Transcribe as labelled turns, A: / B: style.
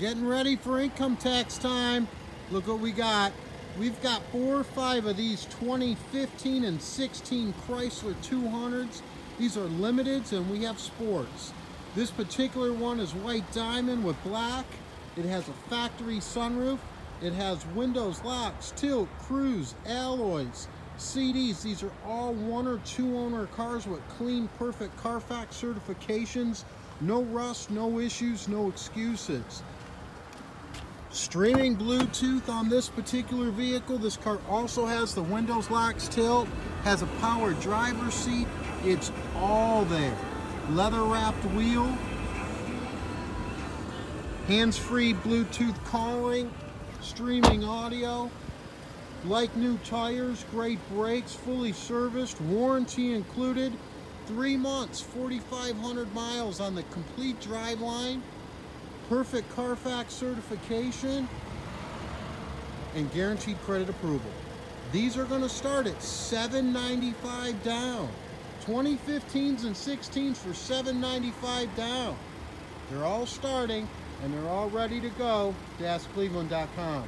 A: Getting ready for income tax time. Look what we got. We've got 4 or 5 of these 2015 and 16 Chrysler 200s. These are limiteds and we have sports. This particular one is white diamond with black. It has a factory sunroof. It has windows, locks, tilt, cruise, alloys, CDs. These are all 1 or 2 owner cars with clean, perfect Carfax certifications. No rust, no issues, no excuses. Streaming Bluetooth on this particular vehicle. This car also has the windows, locks, tilt, has a power driver's seat. It's all there. Leather wrapped wheel, hands-free Bluetooth calling, streaming audio, like new tires, great brakes, fully serviced, warranty included, 3 months, 4,500 miles on the complete driveline. Perfect Carfax certification and guaranteed credit approval. These are going to start at $795 down. 2015s and 16s for $795 down. They're all starting and they're all ready to go. DasCleveland.com.